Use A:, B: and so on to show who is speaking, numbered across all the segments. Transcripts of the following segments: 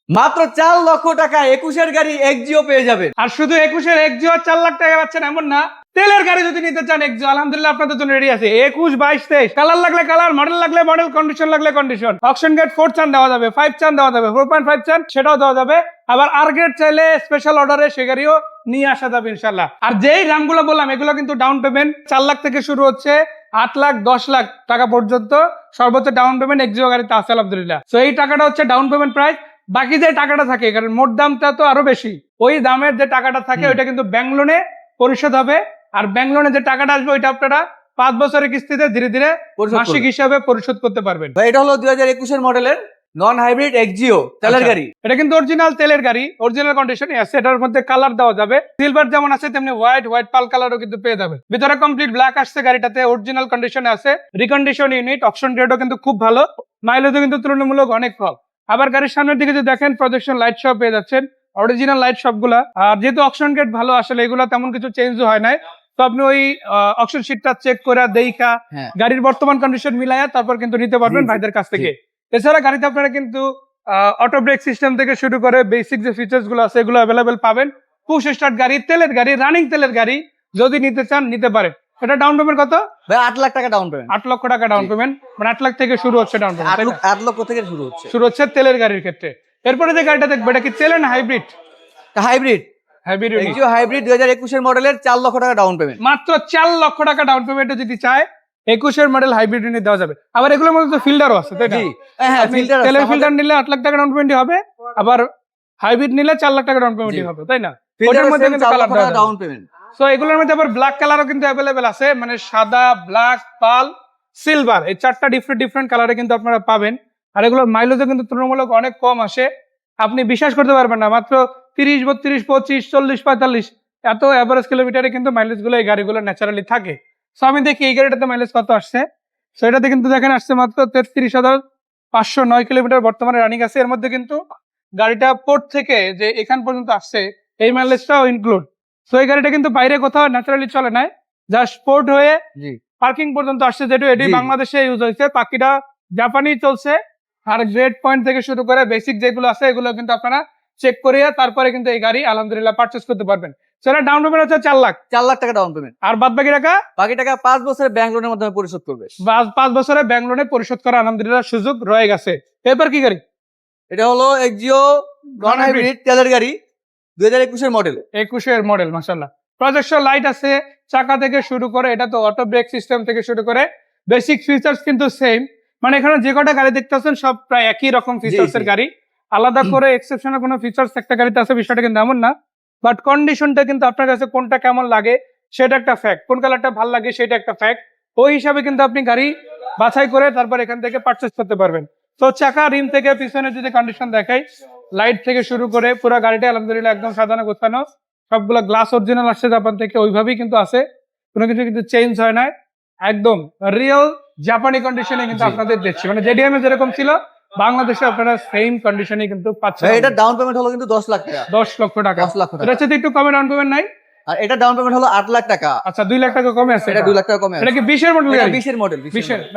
A: মাত্র 4 লক্ষ টাকা 21-এর গাড়ি এক্সিও পেয়ে যাবেন।
B: আর শুধু 21-এর এক্সিও 4 লাখ টাকা পাচ্ছেন এমন না, তেলের গাড়ি যদি নিতে চান এক্সিও আলহামদুলিল্লাহ আপনাদের জন্য রেডি আছে। 21, 22, 23 কালার লাগলে কালার, মডেল লাগলে মডেল, কন্ডিশন লাগলে কন্ডিশন। অকশন গেট 4 চান দেওয়া যাবে, 5 চান দেওয়া যাবে, 4.5 চান সেটাও দেওয়া যাবে। আবার আর গ্রেড চাইলে স্পেশাল অর্ডারে সে গাড়িও নিয়ে আসা যাবে ইনশাল্লাহ। আর যেই দামগুলো বললাম এগুলো কিন্তু ডাউন পেমেন্ট 4 লাখ থেকে শুরু হচ্ছে 8 লাখ 10 লাখ টাকা পর্যন্ত সর্বোচ্চ ডাউন পেমেন্ট এক্সিও গাড়িতে আছে আলহামদুলিল্লাহ। তো এই টাকাটা হচ্ছে ডাউন পেমেন্ট প্রাইস। বাকি যে টাকাটা থাকে, কারণ মোট দামটা তো আরো বেশি, ওই দামের যে টাকাটা থাকে ওইটা কিন্তু ব্যাংক লোনে পরিশোধ হবে। আর ব্যাংক লোনে যে টাকাটা আসবে ওইটা আপনারা 5 বছরের কিস্তিতে ধীরে ধীরে মাসিক হিসাবে পরিশোধ করতে পারবেন।
A: ভাই এটা হলো 2021-এর মডেলের নন হাইব্রিড এক্সিও তেলের গাড়ি।
B: এটা কিন্তু অরিজিনাল তেলের গাড়ি, অরিজিনাল কন্ডিশনে আছে। এটার মধ্যে কালার দেওয়া যাবে, সিলভার যেমন আছে তেমনি হোয়াইট পাল কালারও কিন্তু পেয়ে যাবে। ভিতরে কমপ্লিট ব্ল্যাক আসছে গাড়িটাতে, অরিজিনাল কন্ডিশনে আছে। রিকন্ডিশন ইউনিট, অপশন গ্রেডও কিন্তু খুব ভালো, মাইলেজও কিন্তু তুলনামূলক অনেক কম। আবার গাড়ির সামনের দিকে যদি দেখেন প্রজেকশন লাইট সব পেয়ে যাচ্ছেন, অরিজিনাল লাইট সবগুলা। আর যেহেতু অপশন গ্রেড ভালো, আসলে এগুলো তেমন কিছু চেঞ্জও হয় নাই। তো আপনি ওই অপশন শিটটা চেক করে দেখা গাড়ির বর্তমান কন্ডিশন মিলাইয়া তারপর কিন্তু নিতে পারবেন ভাইদের কাছ থেকে। এছাড়া গাড়িতে আপনারা কিন্তু অটো ব্রেক সিস্টেম থেকে শুরু করে বেসিক যে ফিচার্স গুলো আছে এগুলো অ্যাভেলেবেল পাবেন। পুশ স্টার্ট গাড়ি, তেলের গাড়ি, রানিং তেলের গাড়ি যদি নিতে চান নিতে পারেন। এটা ডাউন পেমেন্ট কত
A: ভাই? 8 লাখ টাকা ডাউন পেমেন্ট।
B: 8 লক্ষ টাকা ডাউন পেমেন্ট, মানে 8 লাখ থেকে শুরু হচ্ছে ডাউন পেমেন্ট।
A: 8 লক্ষ থেকে শুরু
B: হচ্ছে তেলের গাড়ির ক্ষেত্রে। এরপরে যে গাড়িটা দেখবো এটা কি তেলের না হাইব্রিড?
A: হাইব্রিড এক্সিও হাইব্রিড 2021-এর মডেলের 4 লক্ষ টাকা ডাউন পেমেন্ট।
B: মাত্র 4 লক্ষ টাকা ডাউন পেমেন্টে যদি চায় 21-এর মডেল হাইব্রিড ইউনিট দেওয়া যাবে। আবার এগুলোর মধ্যে তো ফিল্টারও আছে, তাই না?
A: হ্যাঁ,
B: তেলের ফিল্টার নিলে 8 লাখ টাকা ডাউন পেমেন্টই হবে, আবার হাইব্রিড নিলে 4 লাখ টাকা ডাউন পেমেন্টই হবে, তাই না? ওটার মধ্যে কিন্তু কালার
A: ডাউন পেমেন্ট।
B: সো এগুলোর মধ্যে আবার ব্ল্যাক কালারও কিন্তু অ্যাভেলেবেল আছে, মানে সাদা, ব্ল্যাক, পাল, সিলভার, এই 4টা ডিফারেন্ট কালারে কিন্তু আপনারা পাবেন। আর এগুলোর মাইলেজও কিন্তু তুলনামূলক অনেক কম আসে। আপনি বিশ্বাস করতে পারবেন না, মাত্র 30, 32, 25, 40, 45 এত অ্যাভারেজ কিলোমিটারে কিন্তু মাইলেজ গুলো এই গাড়িগুলো ন্যাচারালি থাকে। সো আমি দেখি এই গাড়িটাতে মাইলেজ কত আসছে। সো এটাতে কিন্তু দেখেন আসছে মাত্র 33,509 কিলোমিটার বর্তমানে রানিং আছে। এর মধ্যে কিন্তু গাড়িটা পোর্ট থেকে যে এখান পর্যন্ত আসছে এই মাইলেজটাও ইনক্লুড। সো এই গাড়িটা কিন্তু বাইরে কোথাও ন্যাচারালি চলে নাই, জাস্ট পোর্ট হয়ে পার্কিং পর্যন্ত আসছে, যেটা এটি বাংলাদেশে ইউজ হয়েছে। বাকিটা জাপানি চলছে। আর গ্রেড পয়েন্ট থেকে শুরু করে বেসিক যেগুলো আছে এগুলো কিন্তু আপনারা চেক করিয়া তারপরে কিন্তু এই গাড়ি আলহামদুলিল্লাহ পারচেজ করতে পারবেন। সেটা ডাউন পেমেন্ট হচ্ছে 4 লাখ
A: টাকা ডাউন পেমেন্ট।
B: আর বাদ বাকি টাকা
A: 5 বছরের ব্যাংক লোনের মাধ্যমে পরিশোধ করবে।
B: 5 বছরে ব্যাংক লোনে পরিশোধ করা আলহামদুলিল্লাহ সুযোগ রয়ে গেছে। এরপর কি গাড়ি?
A: এটা হলো এক্সিও নন হাইব্রিড তেলের গাড়ি 2021-এর মডেল।
B: 21-এর মডেল, মাশাআল্লাহ। প্রজেকশন লাইট আছে চাকা থেকে শুরু করে, এটা তো অটো ব্রেক সিস্টেম থেকে শুরু করে বেসিক ফিচার্স কিন্তু সেম। মানে এখানে যে কটা গাড়ি দেখতেছেন সব প্রায় একই রকম ফিচার্সের গাড়ি, আলাদা করে এক্সেপশনাল কোনো ফিচার্স একটা গাড়িতে আছে বিষয়টা কিন্তু এমন না। বাট কন্ডিশনটা কিন্তু আপনার কাছে কোনটা কেমন লাগে সেটা একটা ফ্যাক্ট, কোন কালারটা ভালো লাগে সেটা একটা ফ্যাক্ট। ওই হিসাবে কিন্তু আপনি গাড়ি বাছাই করে তারপর এখান থেকে পারচেজ করতে পারবেন। তো চাকা, রিম থেকে পিছনে যদি কন্ডিশন দেখাই, লাইট থেকে শুরু করে পুরো গাড়িটা আলহামদুলিল্লাহ একদম সাজানো গোছানো, সবগুলো গ্লাস অরিজিনাল আসছে জাপান থেকে, ওইভাবেই কিন্তু আছে, কোনো কিছু কিন্তু চেঞ্জ হয় না, একদম রিয়েল জাপানি কন্ডিশনে কিন্তু আপনাদের দিচ্ছি। মানে জেডিএম এ যেরকম ছিল বাংলাদেশে আপনারা সেম কন্ডিশনে কিন্তু পাচ্ছেন।
A: এটা ডাউন পেমেন্ট হলো কিন্তু 10 লাখ টাকা।
B: 10 লক্ষ টাকা। এটা হচ্ছে একটু কমে ডাউন পেমেন্ট নাই।
A: আর এটা ডাউন পেমেন্ট হলো 8 লাখ টাকা।
B: আচ্ছা, 2 লাখ টাকা কমে আছে।
A: এটা 2 লাখ টাকা কমে আছে।
B: এটা কি 20-এর মডেল?
A: এটা 20-এর মডেল।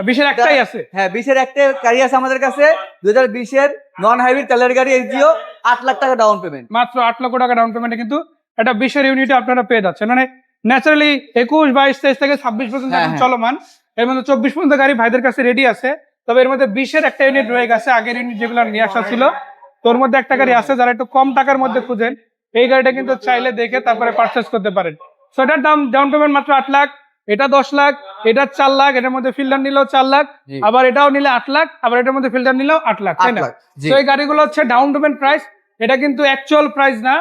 B: 20-এর একটাই আছে।
A: হ্যাঁ, 20-এর একটা গাড়ি আছে আমাদের কাছে, 2020-এর নন হাইব্রিড তেলের গাড়ি এক্সিও 8 লাখ টাকা ডাউন পেমেন্ট।
B: মাত্র 8 লক্ষ টাকা ডাউন পেমেন্টে কিন্তু এটা 20-এর ইউনিটে আপনারা পেয়ে যাচ্ছেন। মানে ন্যাচারালি 21, 22, 23 থেকে 26 পর্যন্ত চলমান, এর মধ্যে 24 পর্যন্ত গাড়ি ভাইদের কাছে রেডি আছে। তবে এর মধ্যে 20-এর একটা ইউনিট রয়ে গেছে, আগের ইউনিট যেগুলো নিয়ে আসা ছিল তোর মধ্যে একটা গাড়ি আছে। যারা একটু কম টাকার মধ্যে খুঁজেন এই গাড়িটা কিন্তু চাইলে দেখে তারপরে পারচেজ করতে পারেন। সো এটার দাম ডাউন পেমেন্ট মাত্র 8 লাখ, এটা 10 লাখ, এটা 4 লাখ, এটার মধ্যে ফিল্টার নিলেও 4 লাখ, আবার এটাও নিলে 8 লাখ, আবার এটার মধ্যে ফিল্টার নিলেও 8 লাখ, তাই না? তো এই গাড়িগুলো হচ্ছে ডাউন পেমেন্ট প্রাইস, এটা কিন্তু অ্যাকচুয়াল প্রাইস না।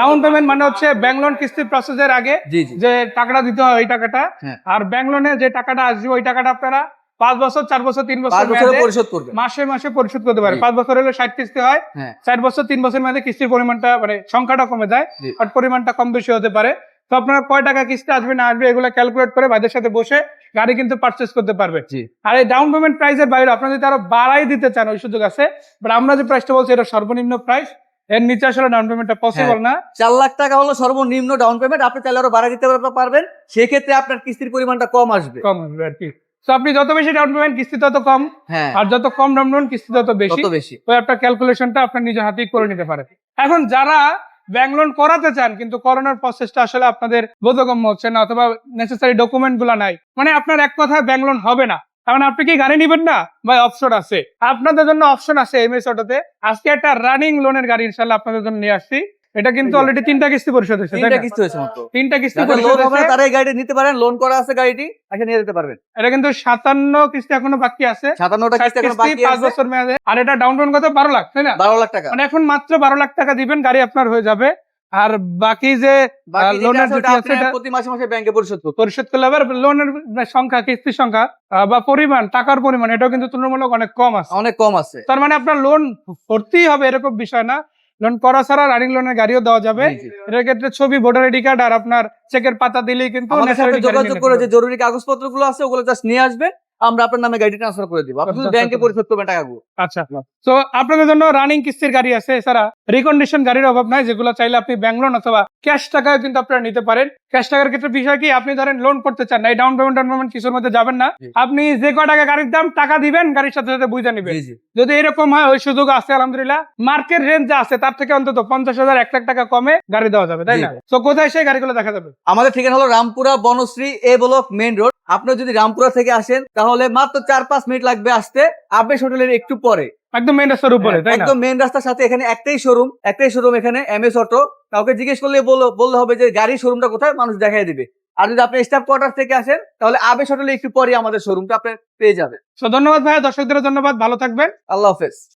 B: ডাউন পেমেন্ট মানে হচ্ছে ব্যাংক লোন কিস্তি প্রসেসের আগে যে টাকাটা দিতে হয় ওই টাকাটা, আর ব্যাংক লোনে যে টাকাটা আসবে ওই টাকাটা আপনারা 5 বছর, 4 বছর, 3 বছর
A: পরিশোধ করবে,
B: মাসে মাসে পরিশোধ করতে পারে। 5 বছর হলে 60 কিস্তি হয়, 4 বছর, 3 বছর মেয়াদে কিস্তির পরিমাণটা মানে সংখ্যাটা কমে যায়, বাট পরিমাণটা কম বেশি হতে পারে। তো আপনারা কয় টাকা কিস্তি আসবে না আসবে এগুলো ক্যালকুলেট করে ভাইদের সাথে বসে গাড়ি কিন্তু পারচেজ করতে পারবে। আর এই ডাউন পেমেন্ট প্রাইসের বাইরে আপনারা যদি আরো বাড়াই দিতে চান ওই সুযোগ আছে, বাট আমরা যে প্রাইসটা বলছি এটা সর্বনিম্ন প্রাইস, এর নিচে আসলে ডাউন পেমেন্টটা পসিবল না।
A: 4 লাখ টাকা হলো সর্বনিম্ন ডাউন পেমেন্ট। আপনি চাইলে আরো বাড়াই দিতে পারবেন, সেক্ষেত্রে আপনার কিস্তির পরিমাণটা কম আসবে
B: আর কি। তো আপনি যত বেশি ডাউন পেমেন্ট কিস্তি তত কম,
A: হ্যাঁ
B: আর যত কম ডাউন পেমেন্ট কিস্তি তত বেশি।
A: কত বেশি।
B: তো আপনার ক্যালকুলেশনটা আপনার নিজের হাতেই করে নিতে পারেন। এখন যারা ব্যাংক লোন করাতে চান কিন্তু করোনার প্রসেসটা আসলে আপনাদের বোধগম্য হচ্ছে না, অথবা নেসেসারি ডকুমেন্ট গুলা নাই, মানে আপনার এক কথায় ব্যাংক লোন হবে না, কারণ আপনি কি গাড়ি নিবেন না ভাই? অপশন আছে, আপনাদের জন্য অপশন আছে এমএস অটোতে। আজকে একটা রানিং লোনের গাড়ি ইনশাল্লাহ আপনাদের জন্য নিয়ে আসছি। এটা কিন্তু অলরেডি 3টা কিস্তি পরিশোধ হয়েছে, তাই
A: তিনটা
B: না?
A: কিস্তি হয়েছে মাত্র।
B: 3টা কিস্তি
A: যাদের
B: পরিশোধ
A: লোন হবে না
B: হয়েছে।
A: তারা এই গাড়িটি নিতে পারেন, লোন করা আছে গাড়িটি, আগে নিয়ে যেতে পারবেন।
B: এটা কিন্তু 57 কিস্তি এখনো বাকি আছে,
A: 57টা কিস্তি এখনো বাকি
B: 5
A: আছে,
B: বছর মেয়াদে। আর এটা ডাউন পেমেন্ট কত? 12 লাখ, তাই না?
A: 12 লাখ টাকা।
B: মানে এখন মাত্র 12 লাখ টাকা দিবেন, গাড়ি আপনার হয়ে যাবে। আর বাকি যে
A: বাকি যেটা
B: লোনের
A: আছে
B: যেটা
A: ওটা
B: আছে
A: আপনার
B: এটা
A: প্রতি মাসে মাসে ব্যাংকে পরিশোধ করতে হবে।
B: পরিশোধ করলে আবার লোনের সংখ্যা, কিস্তির সংখ্যা বা পরিমাণ, টাকার পরিমাণ, এটাও কিন্তু তুলনামূলক অনেক কম আছে।
A: অনেক কম আছে।
B: তার মানে আপনার লোন করতেই হবে এরকম বিষয় না, লোন করা ছাড়া রানিং লোনের গাড়িও দেওয়া যাবে।
A: জি, জি।
B: এটার ক্ষেত্রে ছবি, ভোটার আইডি কার্ড আর আপনার চেকের পাতা দিলেই কিন্তু
A: আমাদের সাথে
B: necessary গাড়ি
A: যোগাযোগ
B: নিয়ে
A: করে
B: নিতে
A: যে জরুরি কাগজপত্র গুলো আছে ওগুলো জাস্ট নিয়ে আসবে, আমরা আপনার নামে গাড়ি ট্রান্সফার করে দিব। আপনি শুধু
B: আচ্ছা,
A: ব্যাংকে
B: আচ্ছা।
A: পরিশোধ করবেন টাকাগুলো।
B: আচ্ছা, তো আপনাদের জন্য রানিং কিস্তির গাড়ি আছে, এছাড়া রিকন্ডিশন গাড়ির অভাব নাই, যেগুলো চাইলে আপনি ব্যাংক লোন অথবা ক্যাশ টাকায় কিন্তু আপনারা নিতে পারেন। ক্যাশ টাকার ক্ষেত্রে বিষয় কি, আপনি ধরেন লোন করতে চান না, এই ডাউন পেমেন্ট কিছুর মধ্যে যাবেন না,
A: জি।
B: আপনি যে কয় টাকা গাড়ির দাম টাকা দিবেন, গাড়ির সাথে সাথে বুঝে নিবেন।
A: জি জি।
B: যদি এরকম হয়, ওই সুযোগ আছে আলহামদুলিল্লাহ। মার্কেট রেঞ্জ যা আছে তার থেকে অন্তত 50,000 1 লাখ টাকা কমে গাড়ি দেওয়া যাবে, তাই
A: জি।
B: না? তো কোথায় সেই গাড়িগুলো দেখা যাবে?
A: আমাদের ঠিকানা হলো রামপুরা বনশ্রী এ ব্লক মেইন রোড। আপনি যদি রামপুরা থেকে আসেন তাহলে মাত্র 4-5 মিনিট লাগবে আসতে, আবেশ হোটেলের একটু পরে,
B: একদম মেইন রাস্তার উপরে, তাই না?
A: একদম মেইন রাস্তার সাথে। এখানে একটাই শোরুম এখানে এমএস অটো। কাউকে জিজ্ঞেস করলে বললে হবে যে গাড়ির শোরুমটা কোথায়, মানুষ দেখাই দিবে। আর যদি আপনি স্টাফ কোয়ার্টার থেকে আসেন তাহলে আবেশ হোটেলে একটু পরে আমাদের শোরুমটা আপনি পেয়ে যাবেন।
B: তো ধন্যবাদ ভাইয়া, দর্শকদের ধন্যবাদ, ভালো থাকবেন।
A: আল্লাহ হাফেজ।